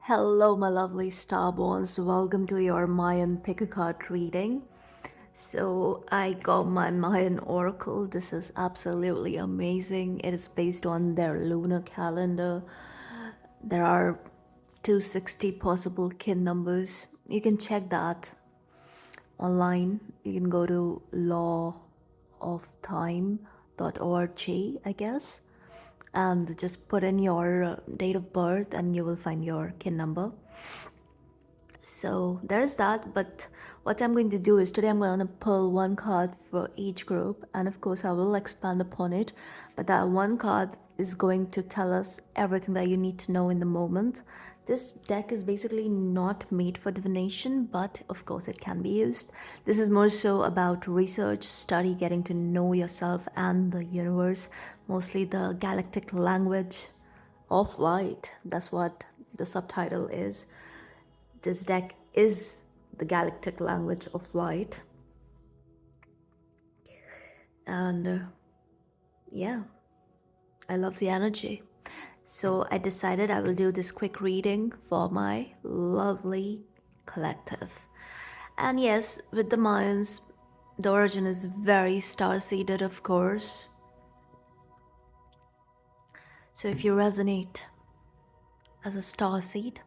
Hello, my lovely starborns. Welcome to your Mayan pick a card reading. So, I got my Mayan oracle. This is absolutely amazing. It is based on their lunar calendar. There are 260 possible kin numbers. You can check that online. You can go to lawoftime.org, I guess, and just put in your date of birth and you will find your kin number. So there's that, but what I'm going to do is today I'm going to pull one card for each group, and of course I will expand upon it, but that one card is going to tell us everything that you need to know in the moment. This deck is basically not made for divination, but of course it can be used. This is more so about research, study, getting to know yourself and the universe, mostly the galactic language of light. That's what the subtitle is. This deck is the galactic language of light. And yeah, I love the energy. So I decided I will do this quick reading for my lovely collective. And yes, with the Mayans, the origin is very star seeded, of course. So if you resonate as a star seed,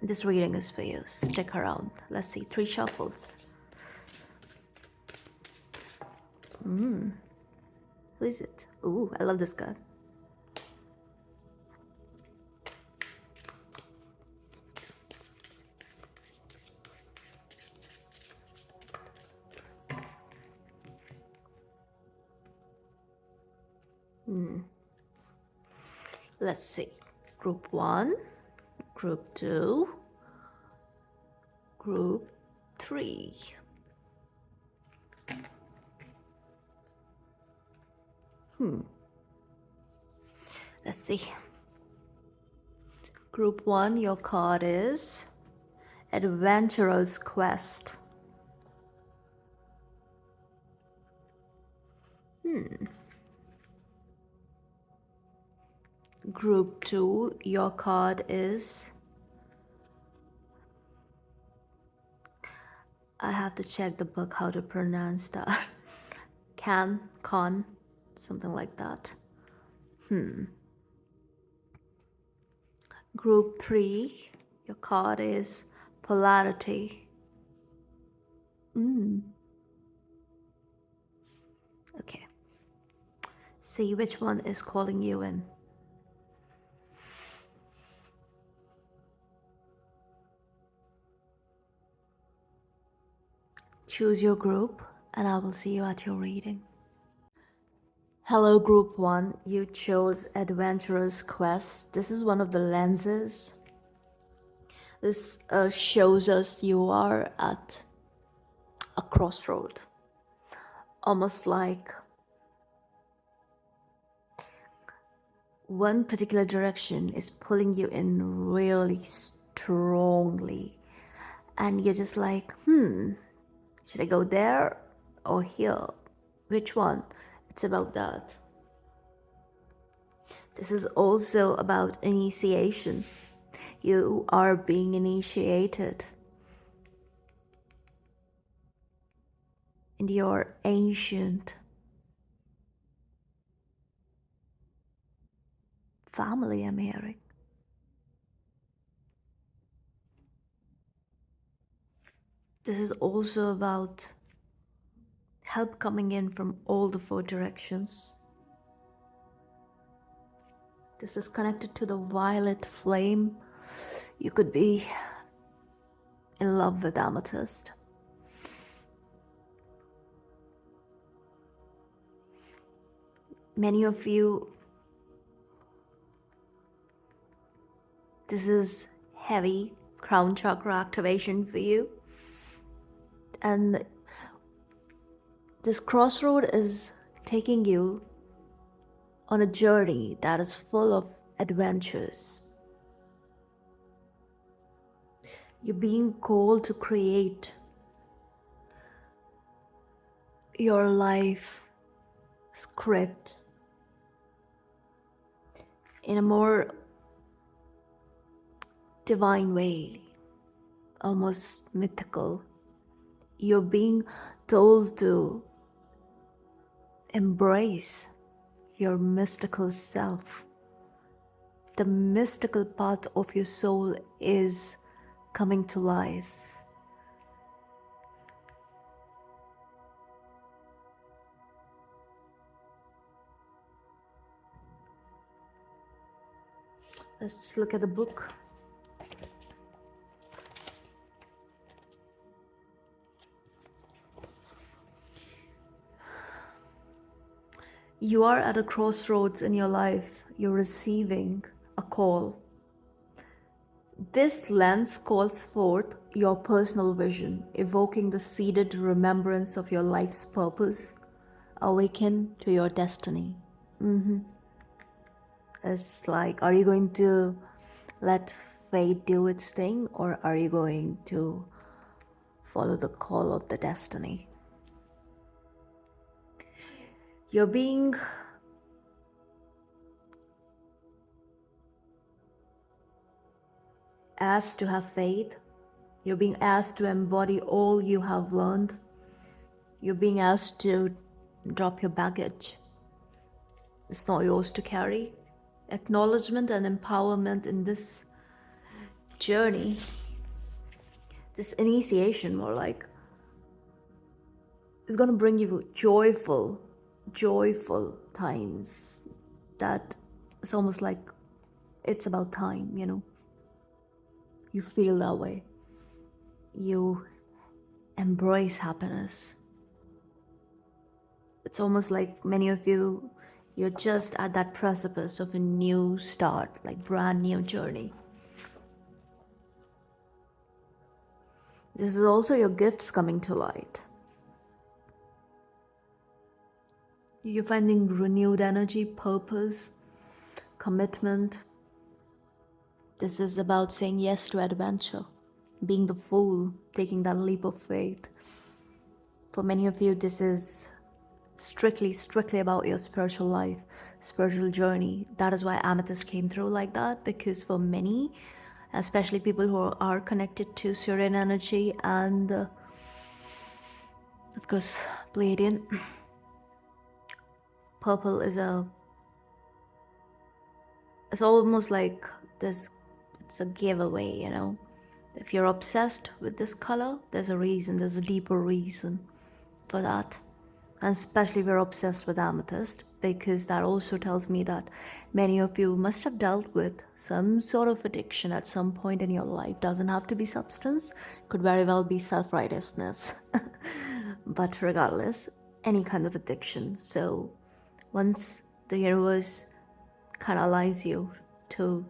this reading is for you. Stick around. Let's see, 3 shuffles. Who is it? Ooh, I love this card. Let's see. Group 1, Group 2, Group 3. Let's see. Group 1, your card is Adventurer's Quest. Group 2, your card is... I have to check the book how to pronounce that. Con, something like that. Group 3, your card is Polarity. Okay. See which one is calling you in. Choose your group and I will see you at your reading. Hello, Group 1. You chose Adventurer's Quest. This is one of the lenses. This shows us you are at a crossroad. Almost like one particular direction is pulling you in really strongly. And you're just like, should I go there or here? Which one? It's about that. This is also about initiation. You are being initiated in your ancient family, I'm hearing. This is also about help coming in from all the 4 directions. This is connected to the violet flame. You could be in love with amethyst. Many of you, this is heavy crown chakra activation for you. And this crossroad is taking you on a journey that is full of adventures. You're being called to create your life script in a more divine way, almost mythical. You're being told to embrace your mystical self. The mystical part of your soul is coming to life. Let's look at the book. You are at a crossroads in your life. You're receiving a call. This lens calls forth your personal vision, evoking the seeded remembrance of your life's purpose. Awaken to your destiny. It's like, are you going to let fate do its thing, or are you going to follow the call of the destiny? You're being asked to have faith. You're being asked to embody all you have learned. You're being asked to drop your baggage. It's not yours to carry. Acknowledgement and empowerment in this journey, this initiation, more like, is going to bring you joyful times that it's almost like it's about time, You feel that way. You embrace happiness. It's almost like many of you, you're just at that precipice of a new start, like brand new journey. This is also your gifts coming to light. You're finding renewed energy, purpose, commitment. This is about saying yes to adventure, being the fool, taking that leap of faith. For many of you, this is strictly about your spiritual life, spiritual journey. That is why Amethyst came through like that, because for many, especially people who are connected to Syrian energy and of course Pleiadian, purple is it's almost like this, it's a giveaway, If you're obsessed with this color, there's a reason, there's a deeper reason for that. And especially if you're obsessed with amethyst, because that also tells me that many of you must have dealt with some sort of addiction at some point in your life. Doesn't have to be substance, could very well be self-righteousness. But regardless, any kind of addiction. So once the universe kind of aligns you to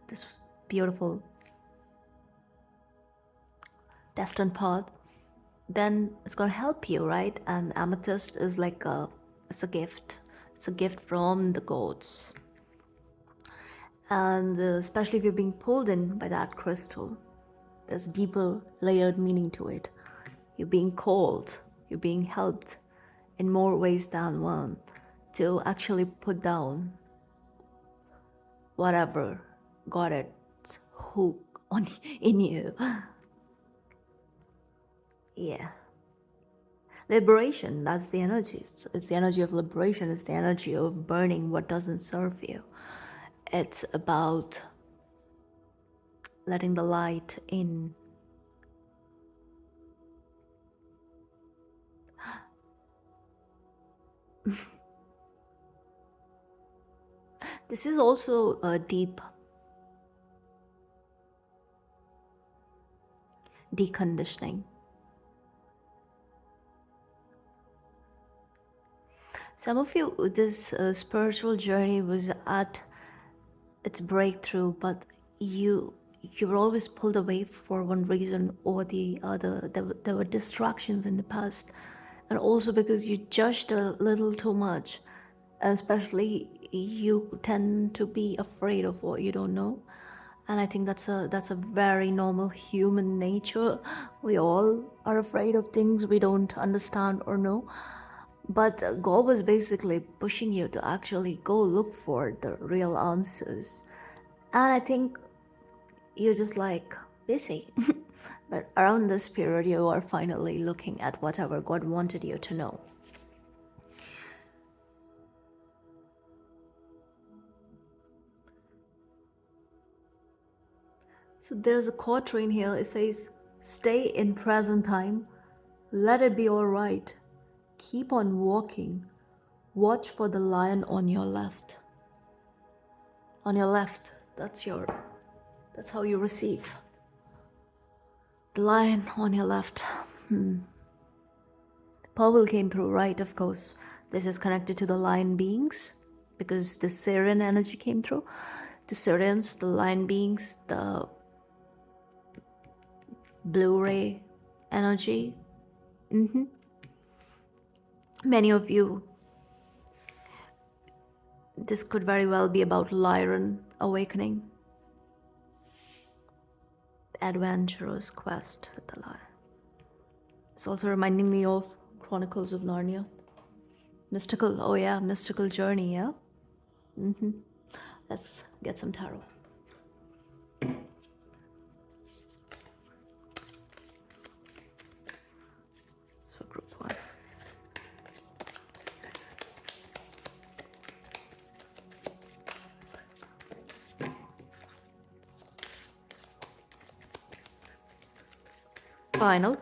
this beautiful destined path, then it's going to help you, right? And amethyst is like it's a gift. It's a gift from the gods. And especially if you're being pulled in by that crystal, there's deeper layered meaning to it. You're being called, you're being helped in more ways than one to actually put down whatever got its hook on in you. Yeah. Liberation, that's the energy. It's the energy of liberation. It's the energy of burning what doesn't serve you. It's about letting the light in. This is also a deep deconditioning. Some of you, this spiritual journey was at its breakthrough, but you were always pulled away for one reason or the other. There were distractions in the past, and also because you judged a little too much, and especially you tend to be afraid of what you don't know. And I think that's a very normal human nature. We all are afraid of things we don't understand or know. But God was basically pushing you to actually go look for the real answers. And I think you're just like busy. But around this period, you are finally looking at whatever God wanted you to know. So there's a quatrain here. It says, stay in present time. Let it be all right. Keep on walking. Watch for the lion on your left. On your left. That's how you receive. The lion on your left. Powell came through, right? Of course. This is connected to the lion beings because the Syrian energy came through. The Syrians, the lion beings, the blue ray energy. Many of you, this could very well be about Lyran awakening. Adventurous quest with the lion. It's also reminding me of Chronicles of Narnia. Mystical, oh yeah, mystical journey, yeah? Let's get some tarot. It's for group 1. Final.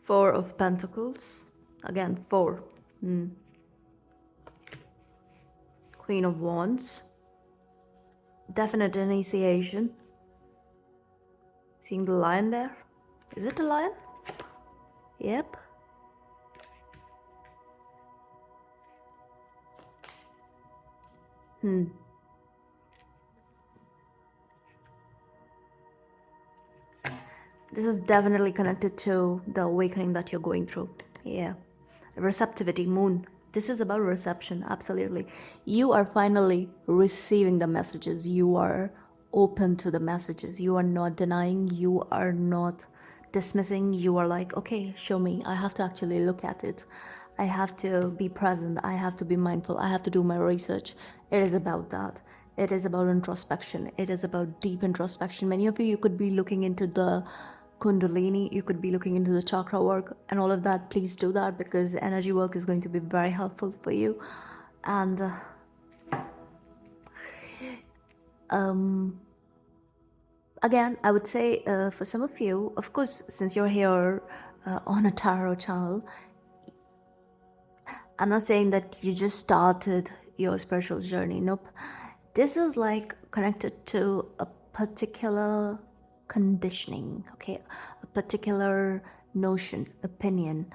Four of Pentacles. Again, 4. Queen of Wands. Definite initiation. Seeing the lion there? Is it a lion? Yep. This is definitely connected to the awakening that you're going through. Yeah. Receptivity, moon. This is about reception, absolutely. You are finally receiving the messages. You are open to the messages. You are not denying. You are not dismissing. You are like, okay, show me. I have to actually look at it. I have to be present. I have to be mindful. I have to do my research. It is about that. It is about introspection. It is about deep introspection. Many of you could be looking into the Kundalini, you could be looking into the chakra work and all of that. Please do that because energy work is going to be very helpful for you. And again, I would say for some of you, of course, since you're here on a tarot channel, I'm not saying that you just started your spiritual journey. Nope. This is like connected to a particular conditioning, okay? A particular notion, opinion,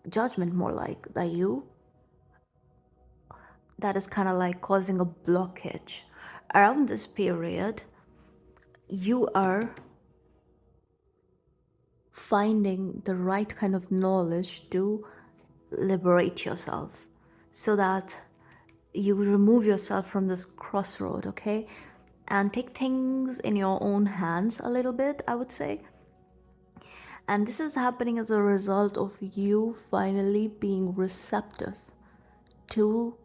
judgment more like that is kind of like causing a blockage. Around this period, you are finding the right kind of knowledge to liberate yourself so that you remove yourself from this crossroad, okay? And take things in your own hands a little bit, I would say. And this is happening as a result of you finally being receptive to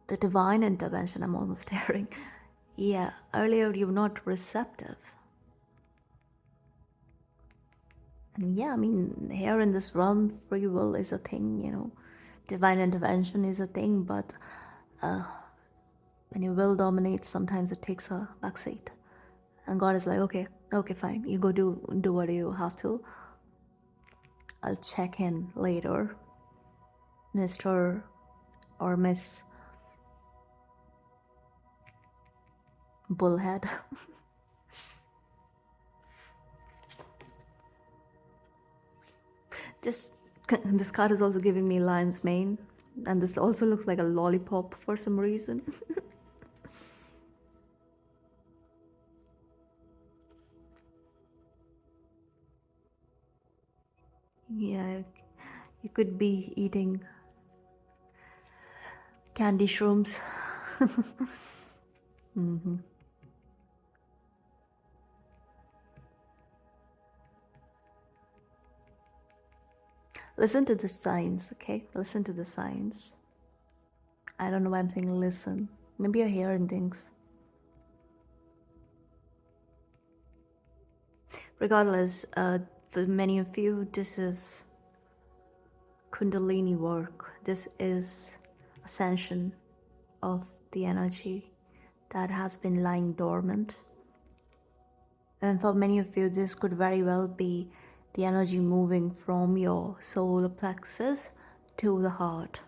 the divine intervention. I'm almost staring. Yeah, earlier you were not receptive. And yeah, I mean, here in this realm, free will is a thing, you know, divine intervention is a thing, but when your will dominates, sometimes it takes a backseat. And God is like, okay, fine, you go do what you have to. I'll check in later, Mr. or Miss Bullhead. This card is also giving me lion's mane, and this also looks like a lollipop for some reason. Yeah, you could be eating candy shrooms. Listen to the signs, okay? Listen to the signs. I don't know why I'm saying listen. Maybe you're hearing things. Regardless, for many of you, this is Kundalini work. This is ascension of the energy that has been lying dormant. And for many of you, this could very well be the energy moving from your solar plexus to the heart.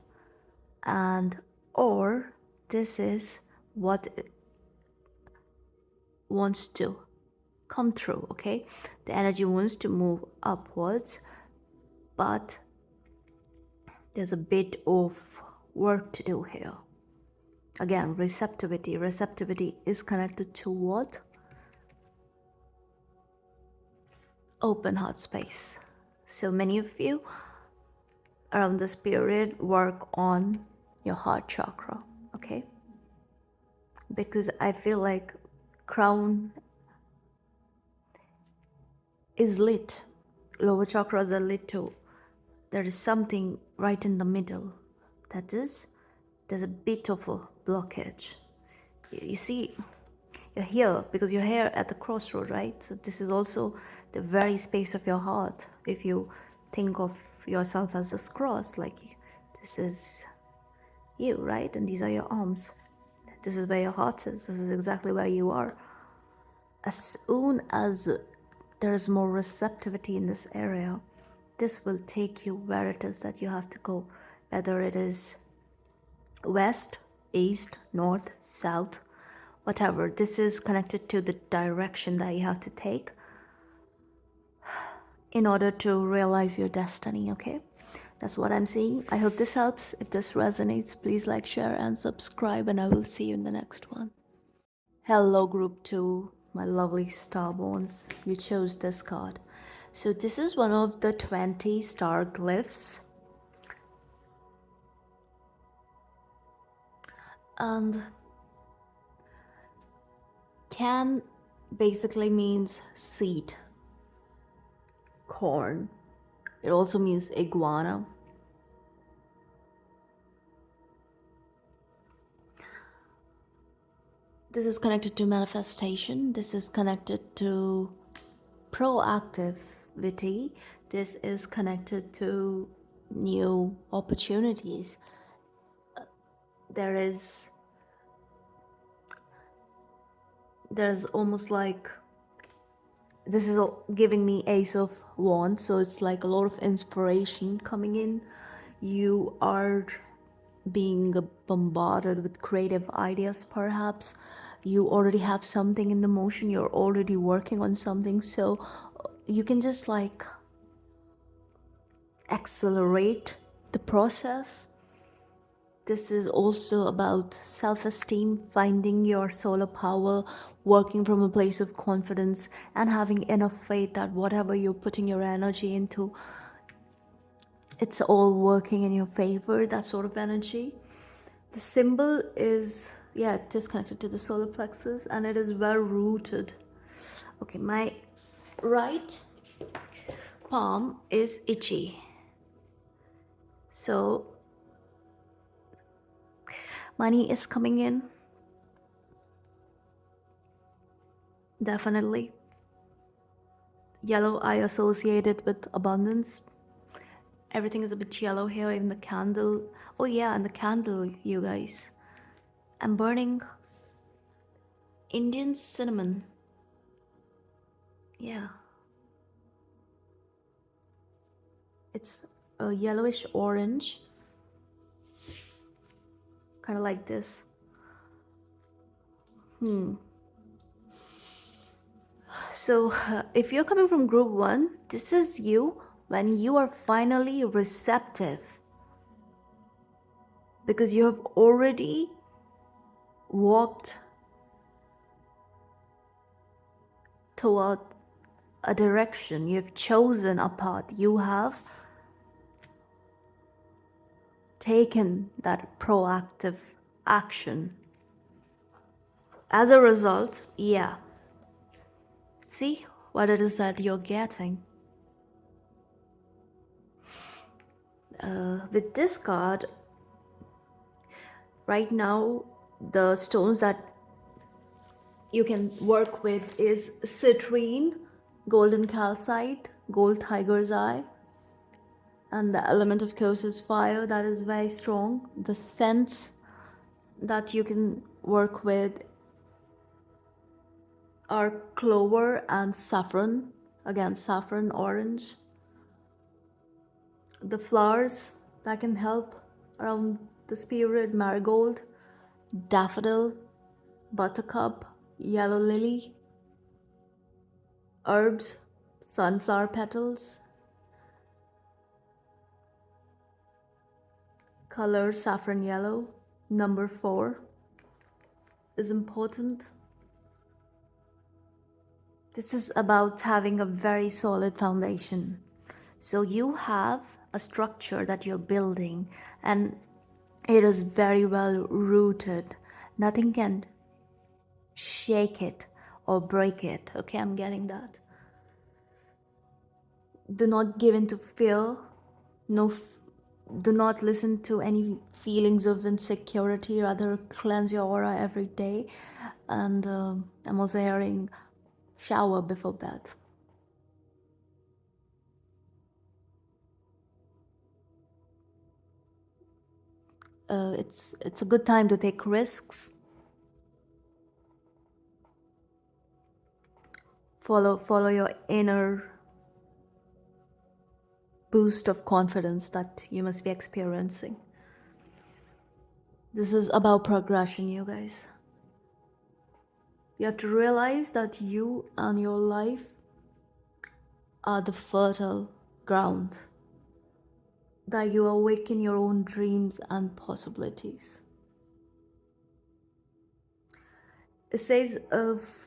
And or this is what it wants to come through, okay? The energy wants to move upwards, but there's a bit of work to do here. Again, receptivity. Receptivity is connected to what? Open heart space. So many of you around this period work on your heart chakra, okay? Because I feel like crown is lit, lower chakras are lit too. There is something right in the middle, that is, there's a bit of a blockage. You see, you're here because you're here at the crossroad, right? So this is also the very space of your heart. If you think of yourself as this cross, like this is you, right? And these are your arms. This is where your heart is. This is exactly where you are. As soon as there is more receptivity in this area, this will take you where it is that you have to go, whether it is west, east, north, south, whatever. This is connected to the direction that you have to take in order to realize your destiny, okay? That's what I'm seeing. I hope this helps. If this resonates, please like, share, and subscribe, and I will see you in the next one. Hello, group 2, my lovely starborns. You chose this card. So this is one of the 20 star glyphs. And can basically means seed, corn. It also means iguana. This is connected to manifestation. This is connected to proactivity. This is connected to new opportunities. There's almost like, this is giving me Ace of Wands, so it's like a lot of inspiration coming in. You are being bombarded with creative ideas, perhaps. You already have something in the motion, you're already working on something, so you can just like accelerate the process. This is also about self-esteem, finding your solar power, working from a place of confidence, and having enough faith that whatever you're putting your energy into, it's all working in your favor, that sort of energy. The symbol is, yeah, it is connected to the solar plexus and it is well rooted. Okay, my right palm is itchy. So money is coming in. Definitely. Yellow I associated with abundance. Everything is a bit yellow here, even the candle. Oh yeah, and the candle, you guys. I'm burning Indian cinnamon. Yeah. It's a yellowish orange. Kind of like this. So if you're coming from group 1, this is you when you are finally receptive, because you have already walked toward a direction, you have chosen a path, you have taken that proactive action. As a result, yeah, see what it is that you're getting. With this card, right now, the stones that you can work with is citrine, golden calcite, gold tiger's eye, and the element of course is fire, that is very strong. The scents that you can work with are clover and saffron, again saffron, orange. The flowers that can help around this period: marigold, daffodil, buttercup, yellow lily. Herbs: sunflower petals. Color: saffron yellow. Number 4 is important. This is about having a very solid foundation. So you have a structure that you're building, and it is very well rooted. Nothing can shake it or break it. Okay, I'm getting that. Do not give in to fear. Do not listen to any feelings of insecurity. Rather, cleanse your aura every day. And I'm also hearing shower before bed. It's a good time to take risks. Follow your inner boost of confidence that you must be experiencing. This is about progression, you guys. You have to realize that you and your life are the fertile ground, that you awaken your own dreams and possibilities. It says,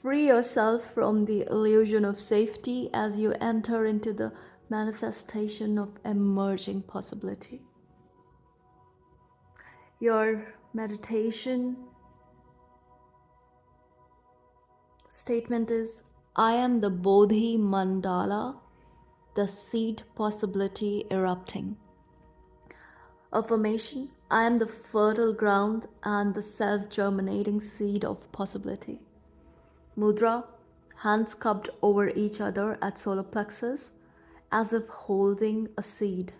free yourself from the illusion of safety as you enter into the manifestation of emerging possibility. Your meditation statement is, I am the Bodhi mandala, the seed possibility erupting. Affirmation, I am the fertile ground and the self-germinating seed of possibility. Mudra, hands cupped over each other at solar plexus, as if holding a seed.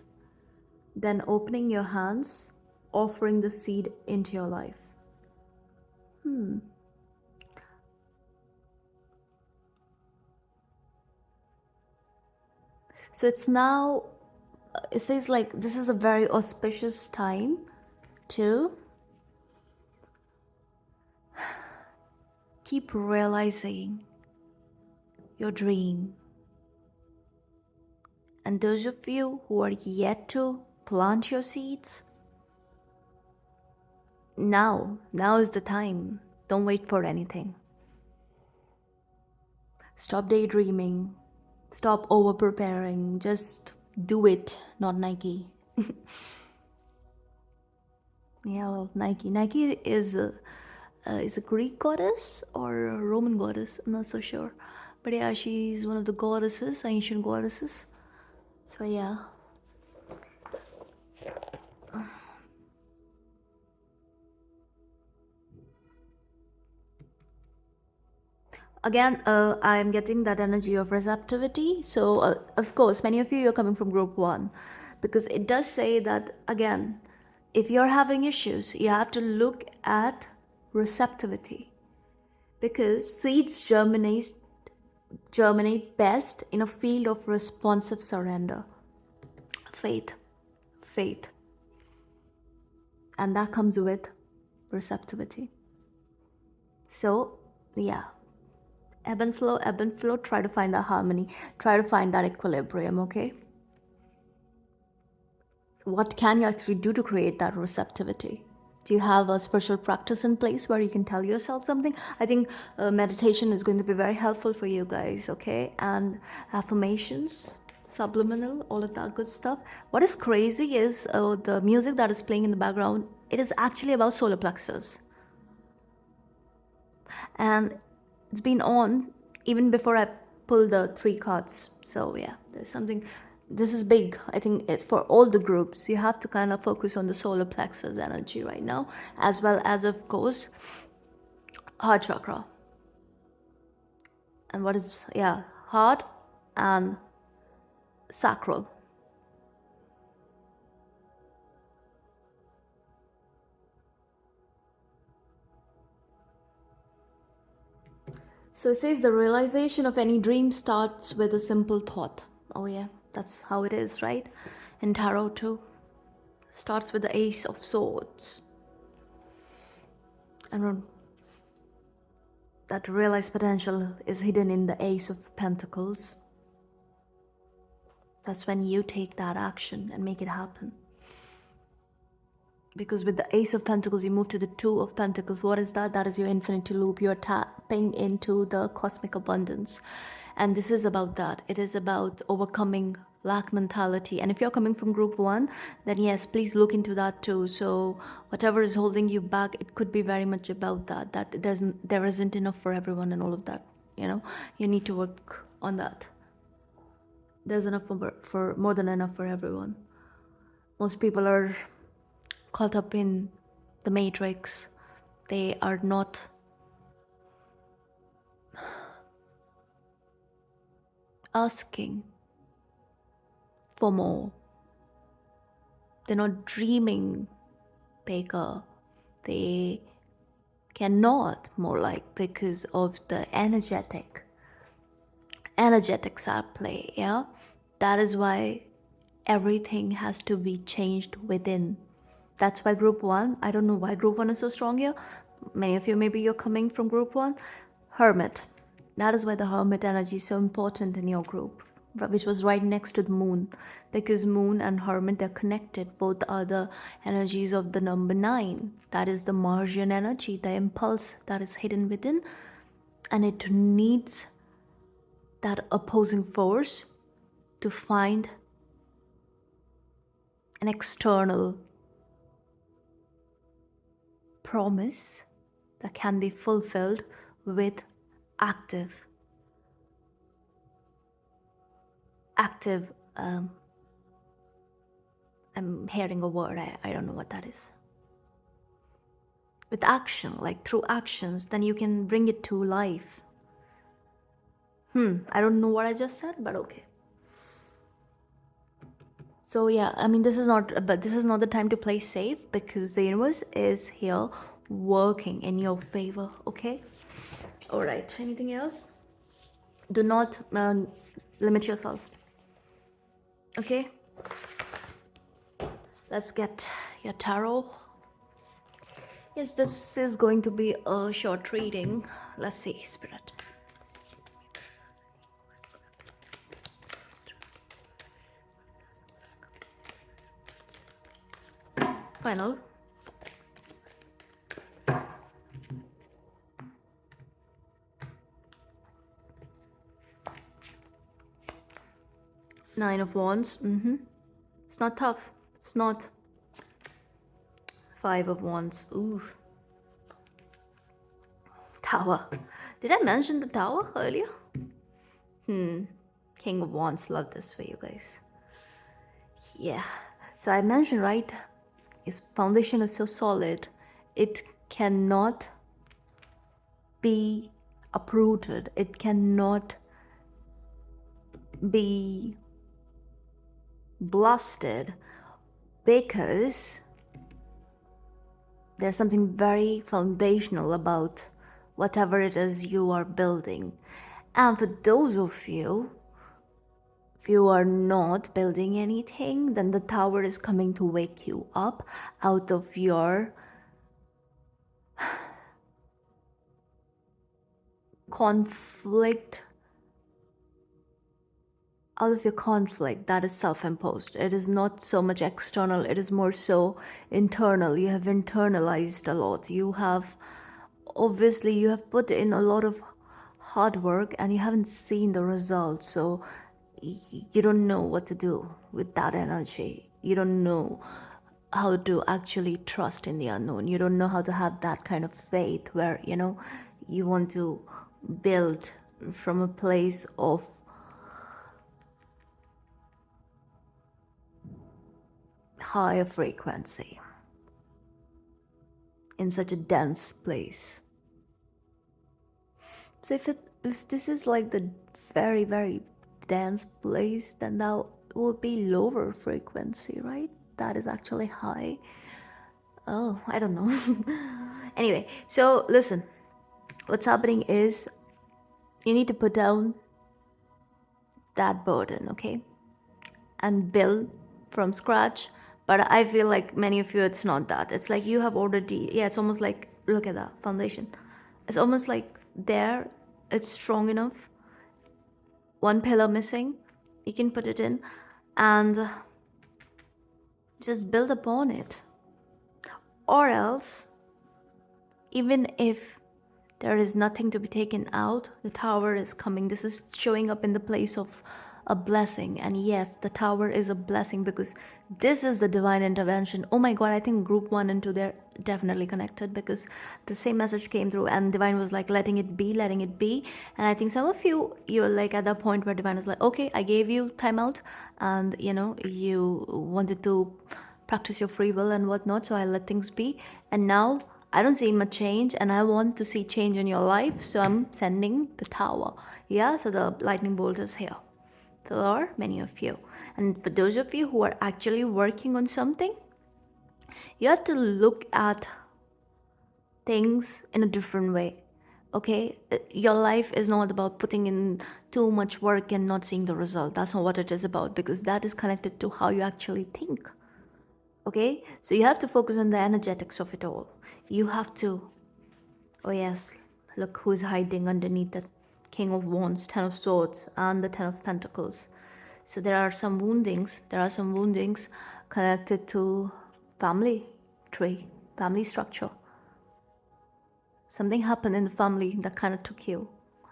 Then opening your hands, offering the seed into your life. So it's now, it says like this is a very auspicious time to keep realizing your dream. And those of you who are yet to plant your seeds, now is the time. Don't wait for anything. Stop daydreaming. Stop over preparing. Just do it, not Nike. Yeah, well, Nike is a Greek goddess or a Roman goddess. I'm not so sure, but yeah, she's one of the goddesses, ancient goddesses. So yeah. Again, I'm getting that energy of receptivity. So of course, many of you are coming from group 1, because it does say that, again, if you're having issues, you have to look at receptivity, because seeds germinate best in a field of responsive surrender. Faith, and that comes with receptivity. So yeah, ebb and flow, try to find that harmony, try to find that equilibrium. Okay, what can you actually do to create that receptivity? Do you have a special practice in place where you can tell yourself something? I think meditation is going to be very helpful for you guys. Okay, and affirmations, subliminal, all of that good stuff. What is crazy is the music that is playing in the background, it is actually about solar plexus, and it's been on even before I pulled the 3 cards. So yeah, there's something this is big. I think it for all the groups, you have to kind of focus on the solar plexus energy right now, as well as, of course, heart chakra. And what is, yeah, heart and sacral. So it says the realization of any dream starts with a simple thought. Oh, yeah, that's how it is, right? In tarot, too. Starts with the Ace of Swords. And that realized potential is hidden in the Ace of Pentacles. That's when you take that action and make it happen. Because with the Ace of Pentacles, you move to the Two of Pentacles. What is that? That is your infinity loop. You're tapping into the cosmic abundance. And this is about that. It is about overcoming lack mentality. And if you're coming from group one, then yes, please look into that too. So whatever is holding you back, it could be very much about that. That there isn't enough for everyone and all of that. You know, you need to work on that. There's enough for more than enough for everyone. Most people are caught up in the matrix. They are not asking for more. They're not dreaming bigger. They cannot, more like, because of the energetics at play. Yeah, that is why everything has to be changed within. That's why group one, I don't know why group one is so strong here. Many of you, maybe you're coming from group one. Hermit. That is why the hermit energy is so important in your group, which was right next to the moon, because moon and hermit, they're connected. Both are the energies of the number 9. That is the Martian energy, the impulse that is hidden within, and it needs that opposing force to find an external promise that can be fulfilled with active I'm hearing a word, I don't know what that is. With action, like through actions, then you can bring it to life. I don't know what I just said, but okay. So yeah, I mean, this is not the time to play safe, because the universe is here working in your favor, okay? All right, anything else? Do not limit yourself, okay? Let's get your tarot. Yes, this is going to be a short reading. Let's see, Spirit. Final. Nine of Wands. It's not tough. It's not. Five of Wands. Ooh. Tower. Did I mention the Tower earlier? King of Wands. Love this for you guys. Yeah. So I mentioned, right? His foundation is so solid, it cannot be uprooted. It cannot be blasted, because there's something very foundational about whatever it is you are building. And for those of you, if you are not building anything, then the tower is coming to wake you up out of your conflict, that is self-imposed. It is not so much external, it is more so internal. You have internalized a lot. You have put in a lot of hard work and you haven't seen the results, so you don't know what to do with that energy. You don't know how to actually trust in the unknown. You don't know how to have that kind of faith where you want to build from a place of higher frequency in such a dense place. So if this is like the very, very dense place, then that would be lower frequency, right? That is actually high. Oh, I don't know. Anyway, so listen, what's happening is you need to put down that burden, okay? And build from scratch. But I feel like many of you, it's not that. It's like you have already, yeah, it's almost like, look at that foundation. It's almost like there, it's strong enough. One pillar missing, you can put it in and just build upon it. Or else, even if there is nothing to be taken out, the tower is coming. This is showing up in the place of a blessing. And yes, the tower is a blessing because this is the divine intervention. Oh my God, I think group 1 and 2, they're definitely connected because the same message came through and divine was like, letting it be, letting it be. And I think some of you, you're like at that point where divine is like, okay, I gave you time out and you wanted to practice your free will and whatnot. So I let things be. And now I don't see much change and I want to see change in your life. So I'm sending the tower. Yeah, so the lightning bolt is here for many of you. And for those of you who are actually working on something, you have to look at things in a different way. Okay, your life is not about putting in too much work and not seeing the result. That's not what it is about because that is connected to how you actually think. Okay, so you have to focus on the energetics of it all. You have to, oh yes, look who's hiding underneath the King of Wands, Ten of Swords, and the Ten of Pentacles. So there are some woundings. There are some woundings connected to family tree, family structure. Something happened in the family that kind of took you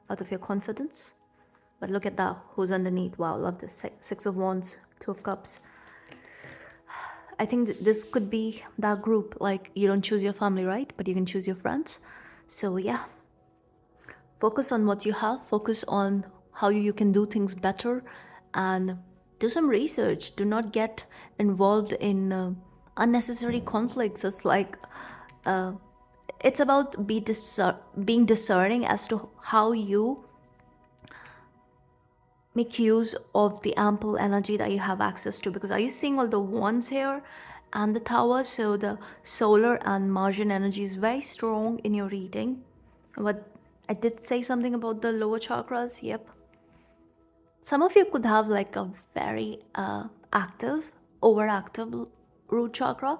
out of your confidence. But look at that, who's underneath. Wow, love this. Six of Wands, Two of Cups. I think this could be that group. Like, you don't choose your family, right? But you can choose your friends. So yeah, focus on what you have. Focus on how you can do things better and do some research. Do not get involved in unnecessary conflicts. It's like it's about being discerning as to how you make use of the ample energy that you have access to. Because are you seeing all the wands here and the tower? So the solar and Martian energy is very strong in your reading. But I did say something about the lower chakras. Yep, some of you could have like a very active, overactive root chakra.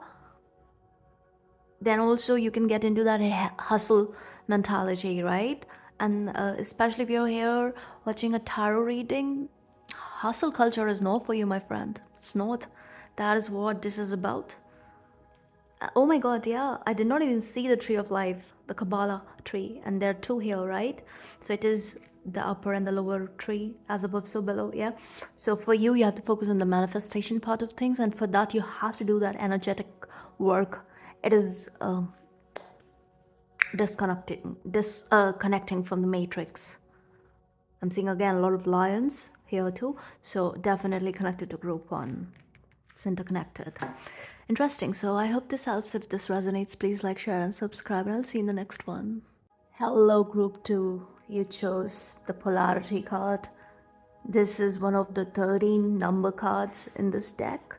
Then also you can get into that hustle mentality, right? And especially if you're here watching a tarot reading, hustle culture is not for you, my friend. It's not. That is what this is about. Oh my God, yeah, I did not even see the tree of life, the Kabbalah tree, and there are two here, right? So it is the upper and the lower tree, as above so below. Yeah, so for you, you have to focus on the manifestation part of things, and for that you have to do that energetic work. It is connecting from the matrix. I'm seeing again a lot of lions here too, so definitely connected to group 1. It's interconnected. Interesting. So I hope this helps. If this resonates, please like, share, and subscribe, and I'll see you in the next one. Hello, group 2. You chose the polarity card. This is one of the 13 number cards in this deck,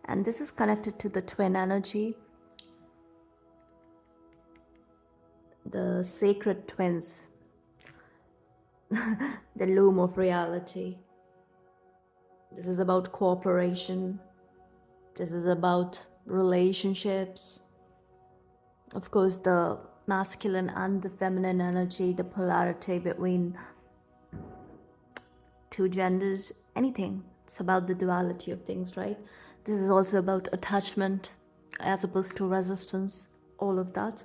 and this is connected to the twin energy, the sacred twins, the loom of reality. This is about cooperation. This is about relationships. Of course, the masculine and the feminine energy, the polarity between two genders, anything. It's about the duality of things, right? This is also about attachment as opposed to resistance, all of that.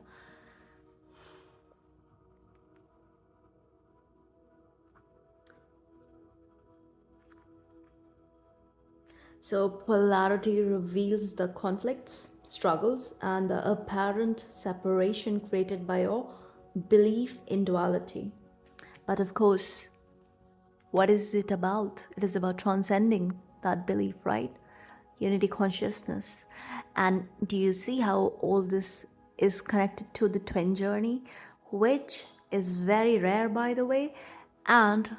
So polarity reveals the conflicts, struggles, and the apparent separation created by your belief in duality. But of course, what is it about? It is about transcending that belief, right? unity consciousness. And do you see how all this is connected to the twin journey, which is very rare, by the way? And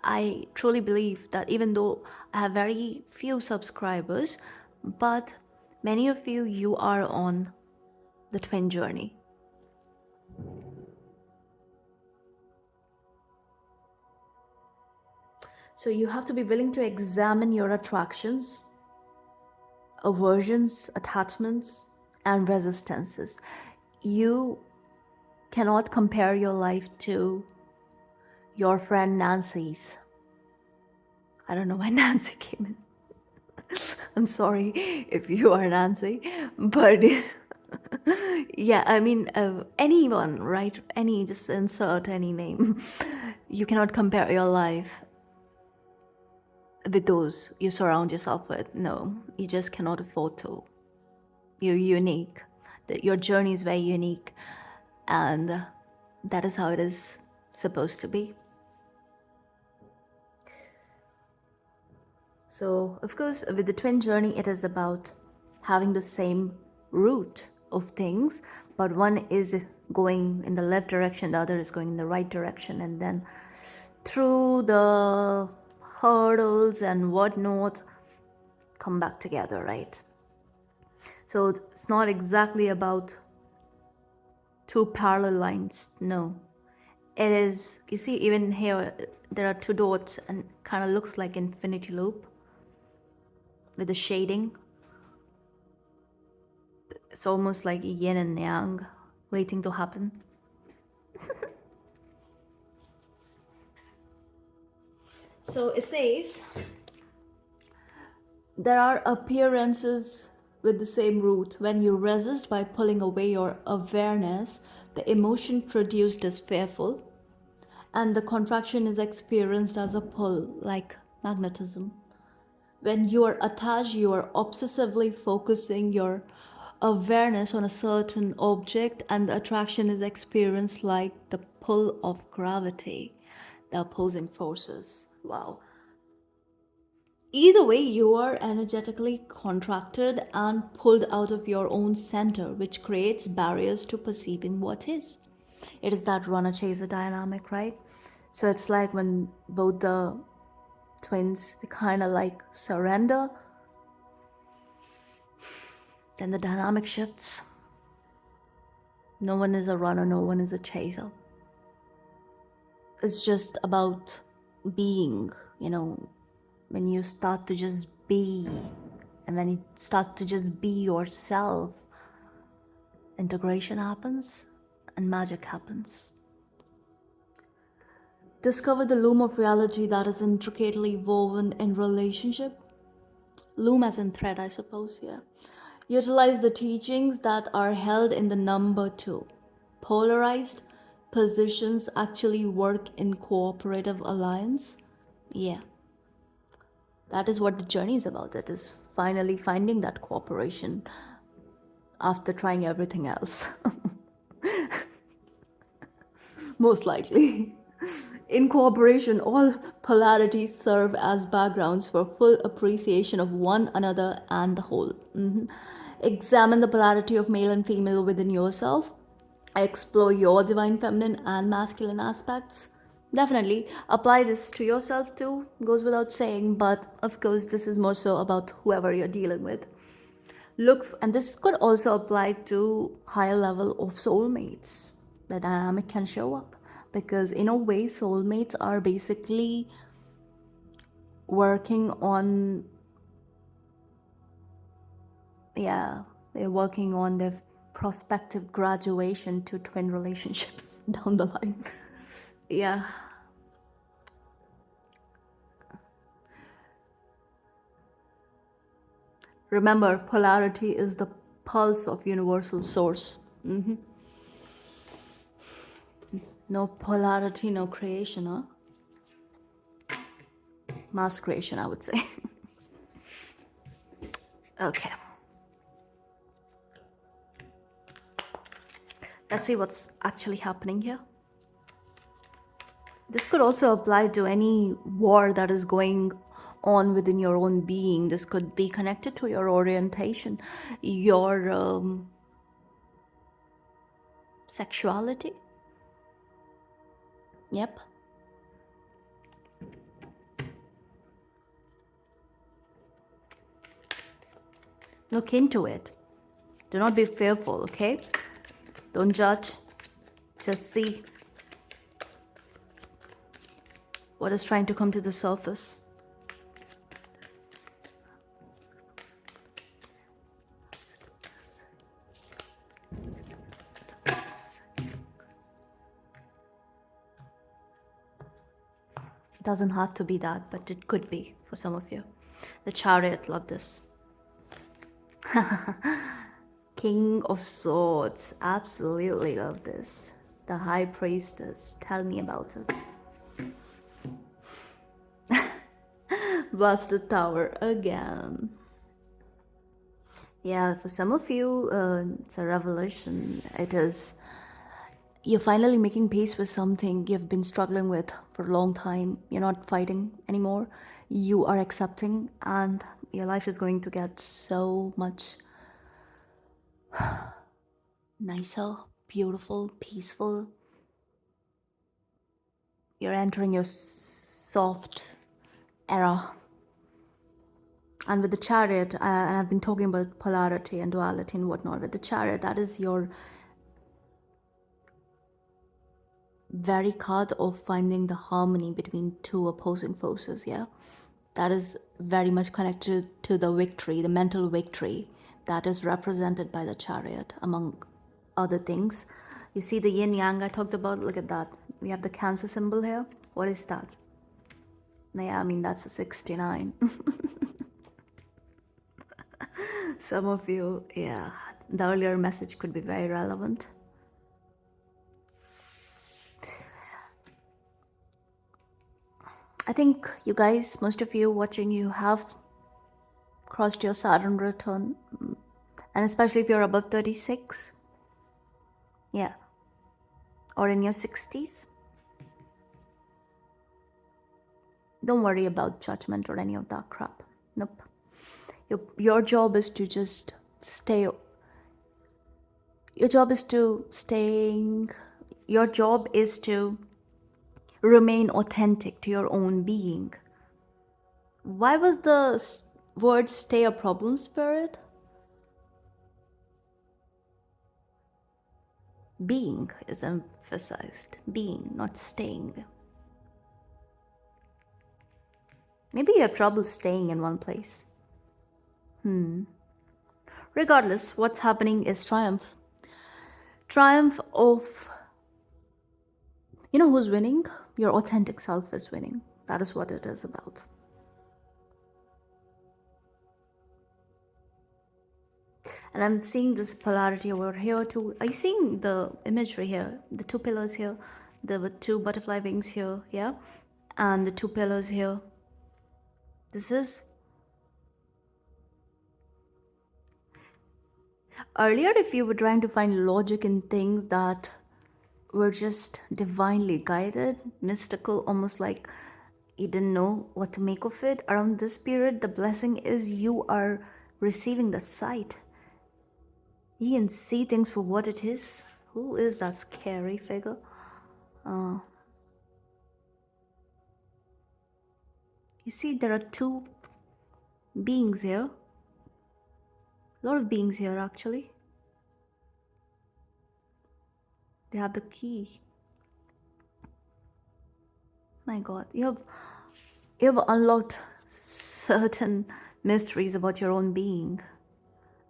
I truly believe that even though I have very few subscribers, but many of you, you are on the twin journey. So you have to be willing to examine your attractions, aversions, attachments, and resistances. You cannot compare your life to your friend Nancy's. I don't know why Nancy came in. I'm sorry if you are Nancy, but yeah, I mean, anyone, right? Any, just insert any name. You cannot compare your life with those you surround yourself with. No, you just cannot afford to. You're unique. Your journey is very unique, and that is how it is supposed to be. So, of course, with the twin journey, it is about having the same root of things, but one is going in the left direction, the other is going in the right direction, and then through the hurdles and whatnot, come back together, right? So it's not exactly about two parallel lines. No, it is, you see, even here there are two dots and kind of looks like infinity loop with the shading. It's almost like yin and yang waiting to happen. So it says there are appearances with the same root. When you resist by pulling away your awareness, the emotion produced is fearful, and the contraction is experienced as a pull, like magnetism. When you are attached, you are obsessively focusing your awareness on a certain object, and the attraction is experienced like the pull of gravity, the opposing forces. Wow. Either way, you are energetically contracted and pulled out of your own center, which creates barriers to perceiving what is. It is that runner chaser dynamic, right? So it's like when both the twins, they kind of like surrender, then the dynamic shifts. No one is a runner, no one is a chaser. It's just about being, when you start to just be, and when you start to just be yourself, integration happens and magic happens. Discover the loom of reality that is intricately woven in relationship. Loom as in thread, I suppose, yeah. Utilize the teachings that are held in the number 2. Polarized positions actually work in cooperative alliance. Yeah. That is what the journey is about. It is finally finding that cooperation after trying everything else. Most likely. In cooperation, all polarities serve as backgrounds for full appreciation of one another and the whole. Examine the polarity of male and female within yourself. Explore your divine feminine and masculine aspects. Definitely apply this to yourself too, goes without saying, but of course, this is more so about whoever you're dealing with. Look, and this could also apply to higher level of soulmates. The dynamic can show up because, in a way, soulmates are basically working on, they're working on their prospective graduation to twin relationships down the line. Yeah. Remember, polarity is the pulse of universal source. No polarity, no creation, huh? Mass creation, I would say. Okay. Let's see what's actually happening here. This could also apply to any war that is going on within your own being. This could be connected to your orientation, your sexuality. Yep. Look into it. Do not be fearful, okay? Don't judge. Just see what is trying to come to the surface. It doesn't have to be that, but it could be for some of you. The Chariot, love this. King of Swords, absolutely love this. The High Priestess, tell me about it. Blasted Tower again. Yeah, for some of you, it's a revelation. It is, you're finally making peace with something you've been struggling with for a long time. You're not fighting anymore. You are accepting, and your life is going to get so much nicer, beautiful, peaceful. You're entering your soft era. And with the Chariot, and I've been talking about polarity and duality and whatnot, with the Chariot, that is your very card of finding the harmony between two opposing forces. Yeah, that is very much connected to the victory, the mental victory that is represented by the Chariot, among other things. You see the yin yang I talked about. Look at that. We have the Cancer symbol here. What is that? Yeah, I mean, that's a 69. Some of you, yeah, the earlier message could be very relevant. I think you guys, most of you watching, you have crossed your Saturn return, and especially if you're above 36, yeah, or in your 60s. Don't worry about judgment or any of that crap. Nope. Your job is to just stay. Your job is to staying. Your job is to remain authentic to your own being. Why was the word stay a problem, Spirit? Being is emphasized. Being, not staying. Maybe you have trouble staying in one place. Regardless, what's happening is triumph. Triumph of, you know who's winning? Your authentic self is winning. That is what it is about. And I'm seeing this polarity over here too. I'm seeing the imagery here, the two pillars here, the two butterfly wings here, yeah, and the two pillars here. This is earlier, if you were trying to find logic in things that were just divinely guided, mystical, almost like you didn't know what to make of it. Around this period, the blessing is you are receiving the sight. You can see things for what it is. Who is that scary figure? You see, there are two beings here. A lot of beings here, actually. They have the key. My God, you have unlocked certain mysteries about your own being,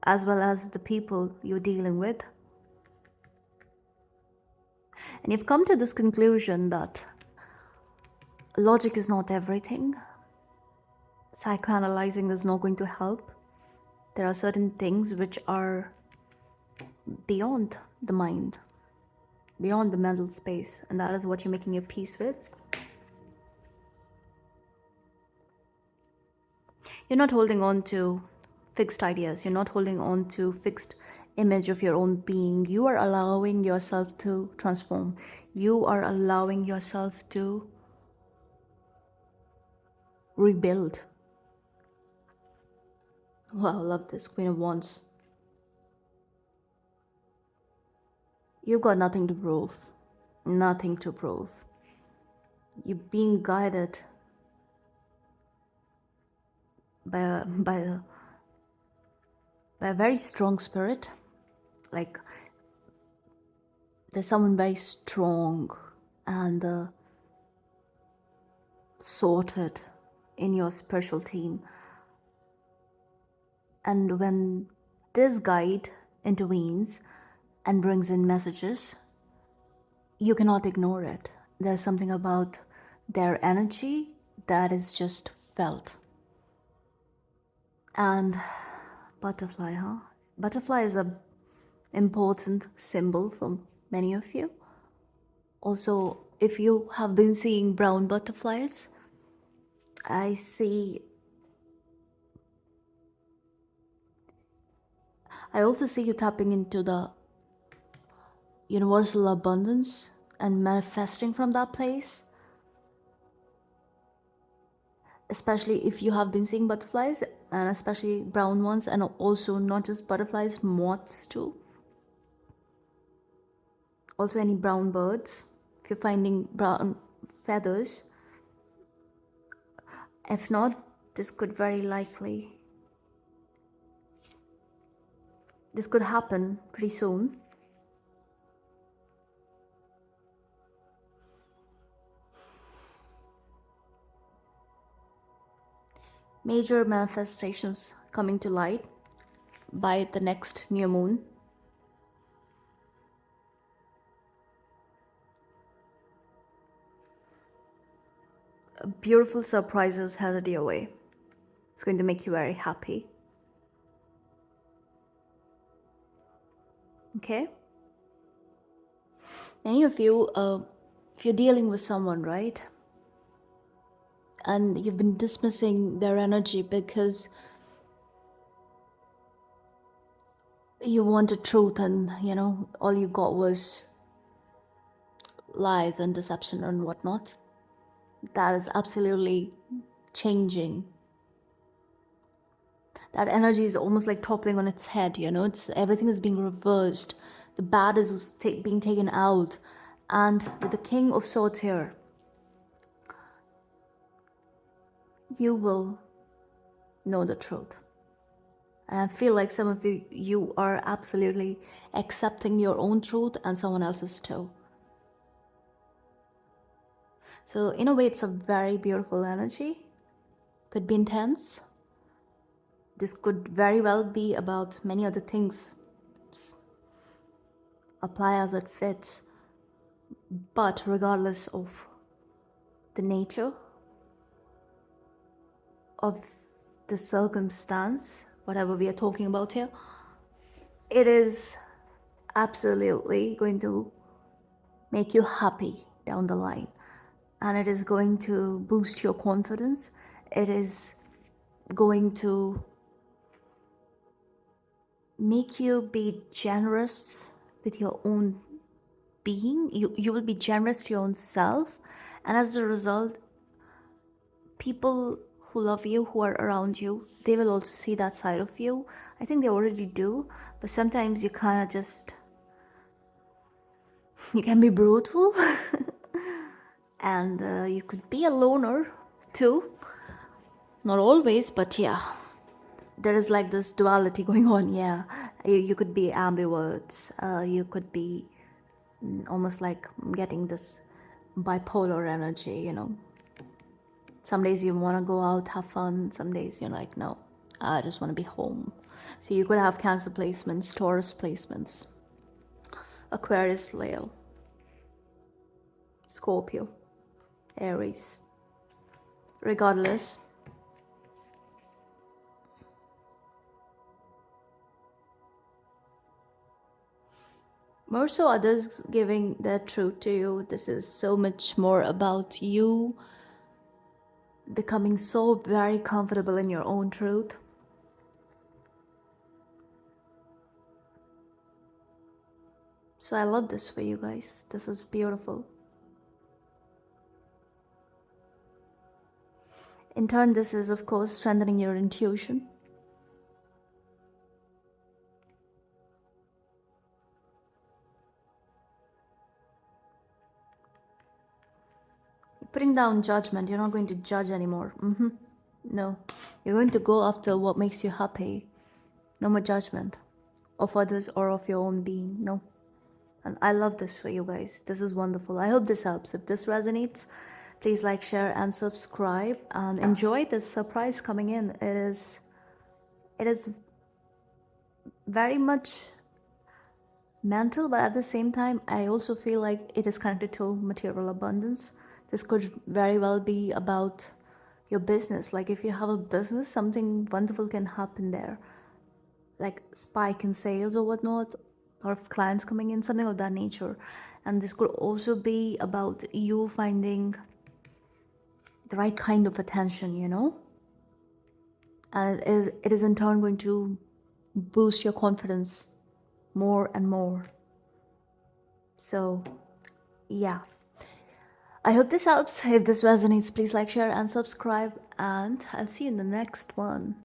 as well as the people you're dealing with. And you've come to this conclusion that logic is not everything. Psychoanalyzing is not going to help. There are certain things which are beyond the mind, beyond the mental space, and that is what you're making your peace with. You're not holding on to fixed ideas. You're not holding on to fixed image of your own being. You are allowing yourself to transform. You are allowing yourself to rebuild. Wow, I love this. Queen of Wands. You got nothing to prove. Nothing to prove. You're being guided by a very strong spirit. Like there's someone very strong and sorted in your spiritual team. And when this guide intervenes and brings in messages, you cannot ignore it. There's something about their energy that is just felt. And butterfly, huh? Butterfly is a important symbol for many of you. Also, if you have been seeing brown butterflies, I also see you tapping into the universal abundance and manifesting from that place. Especially if you have been seeing butterflies, and especially brown ones, and also not just butterflies, moths too. Also any brown birds, if you're finding brown feathers. If not, this could happen pretty soon. Major manifestations coming to light by the next new moon. Beautiful surprises headed your way. It's going to make you very happy. Okay? Many of you, if you're dealing with someone, right? And you've been dismissing their energy because you wanted truth, and all you got was lies and deception and whatnot. That is absolutely changing. That energy is almost like toppling on its head. It's everything is being reversed. The bad is being taken out. And with the King of Swords here, you will know the truth. And I feel like some of you are absolutely accepting your own truth and someone else's too. So in a way, it's a very beautiful energy. Could be intense. This could very well be about many other things. Apply as it fits. But regardless of the nature of the circumstance, whatever we are talking about here, it is absolutely going to make you happy down the line. And it is going to boost your confidence. It is going to make you be generous with your own being. You will be generous to your own self. And as a result, people who love you, who are around you, they will also see that side of you. I think they already do, but sometimes you kind of just, you can be brutal and you could be a loner too. Not always, but yeah, there is like this duality going on. Yeah, you could be ambivert. You could be almost like getting this bipolar energy. Some days you want to go out, have fun. Some days you're like, no, I just want to be home. So you could have Cancer placements, Taurus placements, Aquarius, Leo, Scorpio, Aries. Regardless, more so others giving their truth to you. This is so much more about you becoming so very comfortable in your own truth. So I love this for you guys. This is beautiful. In turn, this is of course strengthening your intuition. putting down judgment. You're not going to judge anymore. No, you're going to go after what makes you happy. No more judgment of others or of your own being. No. And I love this for you guys. This is wonderful. I hope this helps. If this resonates, please like, share, and subscribe, and enjoy this surprise coming in. It is very much mental, but at the same time, I also feel like it is connected to material abundance. This could very well be about your business. Like if you have a business, something wonderful can happen there, like spike in sales or whatnot, or clients coming in, something of that nature. And this could also be about you finding the right kind of attention, and it is in turn going to boost your confidence more and more. So yeah, I hope this helps. If this resonates, please like, share, and subscribe, and I'll see you in the next one.